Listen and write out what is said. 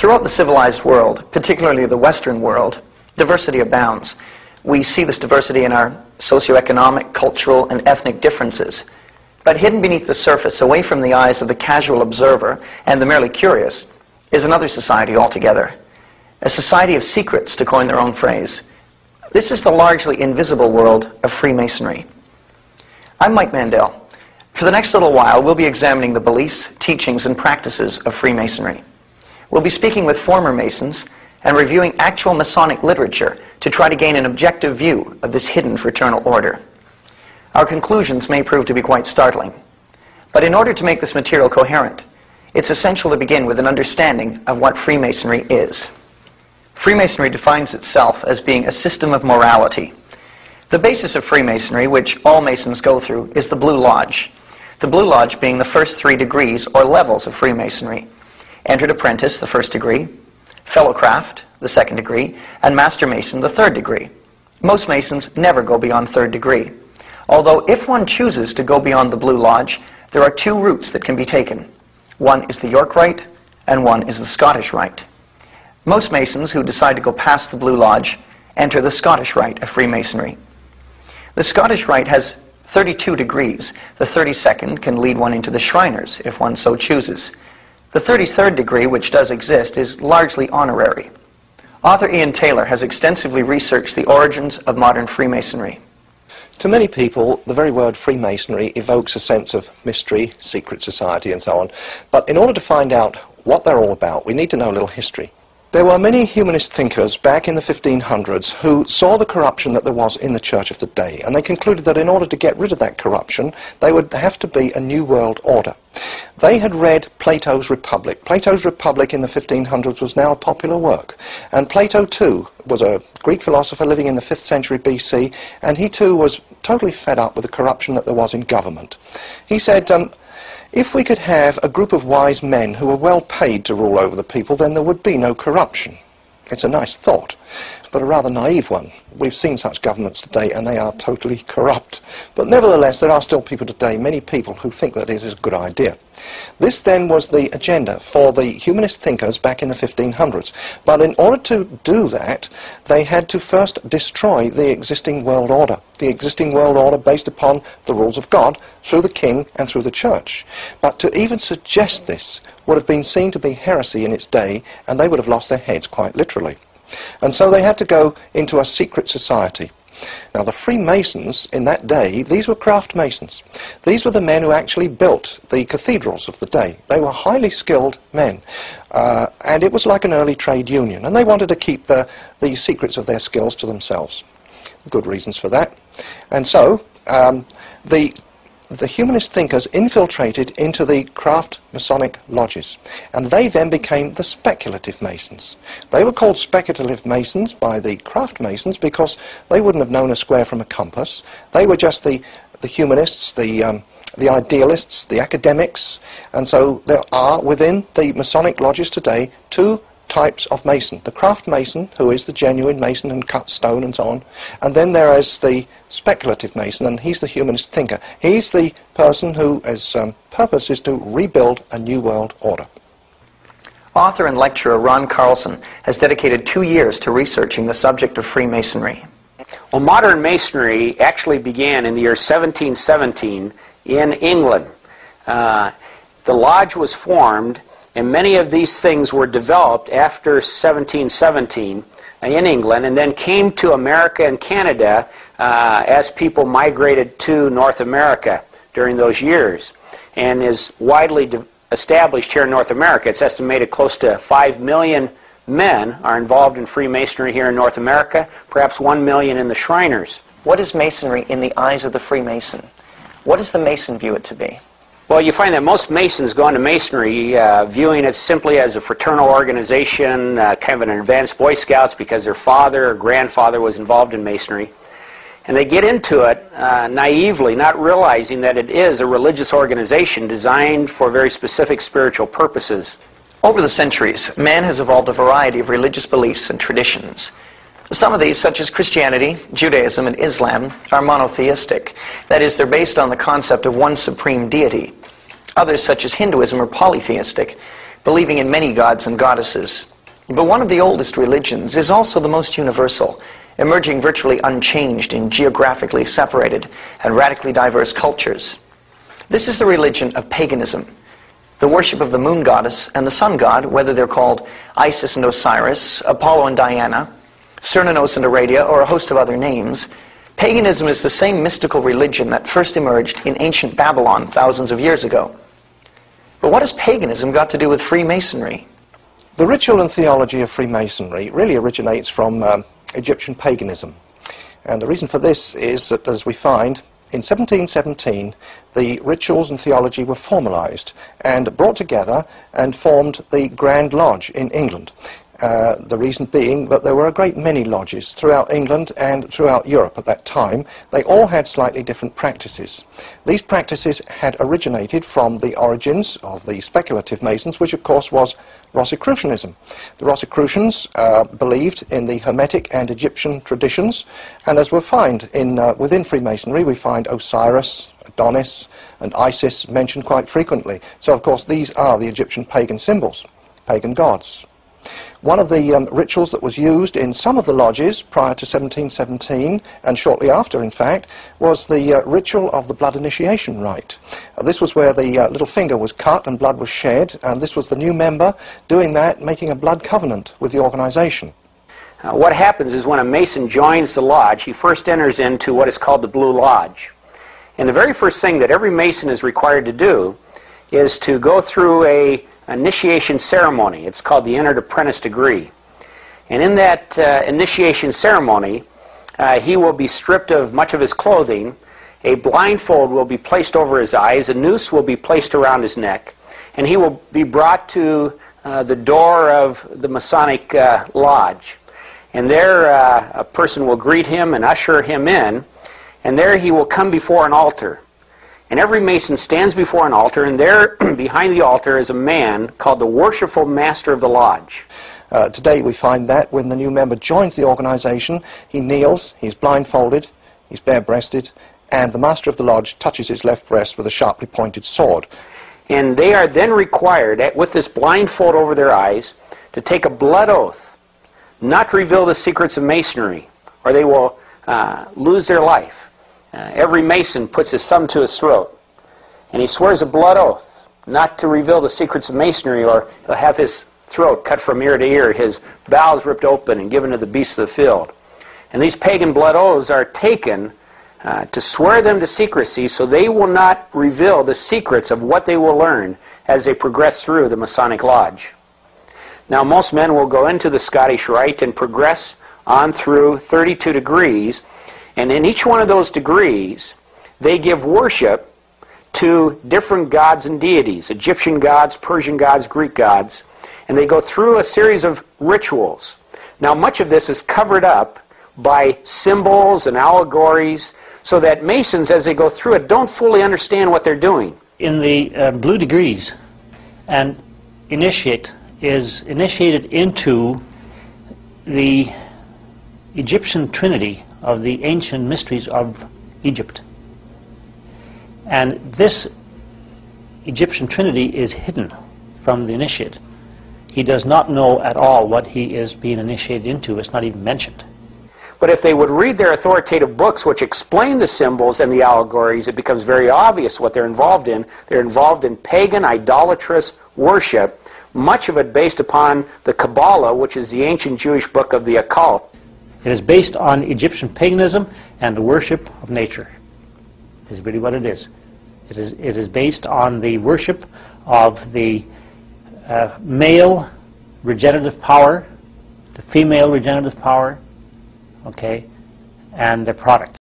Throughout the civilized world, particularly the Western world, diversity abounds. We see this diversity in our socioeconomic, cultural, and ethnic differences. But hidden beneath the surface, away from the eyes of the casual observer and the merely curious, is another society altogether. A society of secrets, to coin their own phrase. This is the largely invisible world of Freemasonry. I'm Mike Mandel. For the next little while, we'll be examining the beliefs, teachings, and practices of Freemasonry. We'll be speaking with former Masons and reviewing actual Masonic literature to try to gain an objective view of this hidden fraternal order. Our conclusions may prove to be quite startling. But in order to make this material coherent, it's essential to begin with an understanding of what Freemasonry is. Freemasonry defines itself as being a system of morality. The basis of Freemasonry, which all Masons go through, is the Blue Lodge. The Blue Lodge being the first 3 degrees or levels of Freemasonry. Entered Apprentice, the 1st degree, Fellowcraft, the 2nd degree, and Master Mason, the 3rd degree. Most Masons never go beyond 3rd degree. Although if one chooses to go beyond the Blue Lodge, there are 2 routes that can be taken. One is the York Rite, and one is the Scottish Rite. Most Masons who decide to go past the Blue Lodge enter the Scottish Rite of Freemasonry. The Scottish Rite has 32 degrees. The 32nd can lead one into the Shriners, if one so chooses. The 33rd degree, which does exist, is largely honorary. Author Ian Taylor has extensively researched the origins of modern Freemasonry. To many people, the very word Freemasonry evokes a sense of mystery, secret society, and so on. But in order to find out what they're all about, we need to know a little history. There were many humanist thinkers back in the 1500s who saw the corruption that there was in the church of the day, and they concluded that in order to get rid of that corruption, they would have to be a new world order. They had read Plato's Republic. Plato's Republic in the 1500s was now a popular work, and Plato too was a Greek philosopher living in the 5th century BC, and he too was totally fed up with the corruption that there was in government. He said, if we could have a group of wise men who were well paid to rule over the people, then there would be no corruption. It's a nice thought, but a rather naive one. We've seen such governments today, and they are totally corrupt. But nevertheless, there are still people today, many people, who think that it is a good idea. This then was the agenda for the humanist thinkers back in the 1500s. But in order to do that, they had to first destroy the existing world order. The existing world order based upon the rules of God, through the king and through the church. But to even suggest this would have been seen to be heresy in its day, and they would have lost their heads quite literally. And so they had to go into a secret society. Now the Freemasons in that day, these were craft masons. These were the men who actually built the cathedrals of the day. They were highly skilled men, and it was like an early trade union, and they wanted to keep the secrets of their skills to themselves. Good reasons for that. And so the humanist thinkers infiltrated into the craft Masonic lodges, and they then became the speculative Masons. They were called speculative Masons by the craft Masons because they wouldn't have known a square from a compass. They were just the humanists, the idealists, the academics, and so there are within the Masonic lodges today 2 types of Mason. The craft Mason, who is the genuine Mason and cuts stone and so on, and then there is the speculative Mason, and he's the humanist thinker. He's the person who his purpose is to rebuild a new world order. Author and lecturer Ron Carlson has dedicated 2 years to researching the subject of Freemasonry. Well, modern Masonry actually began in the year 1717 in England. The lodge was formed, and many of these things were developed after 1717 in England, and then came to America and Canada as people migrated to North America during those years, and is widely established here in North America. It's estimated close to 5 million men are involved in Freemasonry here in North America, perhaps 1 million in the Shriners. What is Masonry in the eyes of the Freemason? What does the Mason view it to be? Well, you find that most Masons go into Masonry viewing it simply as a fraternal organization, kind of an advanced Boy Scouts because their father or grandfather was involved in Masonry. And they get into it naively, not realizing that it is a religious organization designed for very specific spiritual purposes. Over the centuries, man has evolved a variety of religious beliefs and traditions. Some of these, such as Christianity, Judaism, and Islam, are monotheistic. That is, they're based on the concept of one supreme deity. Others, such as Hinduism, are polytheistic, believing in many gods and goddesses. But one of the oldest religions is also the most universal, emerging virtually unchanged in geographically separated and radically diverse cultures. This is the religion of paganism, the worship of the moon goddess and the sun god, whether they're called Isis and Osiris, Apollo and Diana, Cernunnos and Aradia, or a host of other names. Paganism is the same mystical religion that first emerged in ancient Babylon thousands of years ago. But what has paganism got to do with Freemasonry? The ritual and theology of Freemasonry really originates from Egyptian paganism. And the reason for this is that, as we find, in 1717, the rituals and theology were formalized and brought together and formed the Grand Lodge in England. The reason being that there were a great many lodges throughout England and throughout Europe at that time. They all had slightly different practices. These practices had originated from the origins of the speculative Masons, which of course was Rosicrucianism. The Rosicrucians believed in the Hermetic and Egyptian traditions, and as we'll find within Freemasonry, we find Osiris, Adonis, and Isis mentioned quite frequently. So of course these are the Egyptian pagan symbols, pagan gods. One of the rituals that was used in some of the lodges prior to 1717, and shortly after in fact, was the ritual of the blood initiation rite. This was where the little finger was cut and blood was shed, and this was the new member doing that, making a blood covenant with the organization. What happens is when a Mason joins the lodge, he first enters into what is called the Blue Lodge. And the very first thing that every Mason is required to do is to go through an initiation ceremony. It's called the Entered Apprentice Degree. And in that initiation ceremony, he will be stripped of much of his clothing, a blindfold will be placed over his eyes, a noose will be placed around his neck, and he will be brought to the door of the Masonic lodge. And there a person will greet him and usher him in, and there he will come before an altar. And every Mason stands before an altar, and there behind the altar is a man called the Worshipful Master of the Lodge. Today we find that when the new member joins the organization, he kneels, he's blindfolded, he's bare-breasted, and the Master of the Lodge touches his left breast with a sharply pointed sword. And they are then required, with this blindfold over their eyes, to take a blood oath, not to reveal the secrets of Masonry, or they will lose their life. Every Mason puts his thumb to his throat, and he swears a blood oath not to reveal the secrets of Masonry, or he'll have his throat cut from ear to ear, his bowels ripped open and given to the beasts of the field. And these pagan blood oaths are taken to swear them to secrecy, so they will not reveal the secrets of what they will learn as they progress through the Masonic Lodge. Now, most men will go into the Scottish Rite and progress on through 32 degrees, and in each one of those degrees, they give worship to different gods and deities, Egyptian gods, Persian gods, Greek gods, and they go through a series of rituals. Now, much of this is covered up by symbols and allegories, so that Masons, as they go through it, don't fully understand what they're doing. In the blue degrees, an initiate is initiated into the Egyptian trinity of the ancient mysteries of Egypt. And this Egyptian trinity is hidden from the initiate. He does not know at all what he is being initiated into. It's not even mentioned. But if they would read their authoritative books which explain the symbols and the allegories, it becomes very obvious what they're involved in. They're involved in pagan, idolatrous worship, much of it based upon the Kabbalah, which is the ancient Jewish book of the occult. It is based on Egyptian paganism and the worship of nature, is really what it is. It is based on the worship of the male regenerative power, the female regenerative power, okay, and their product.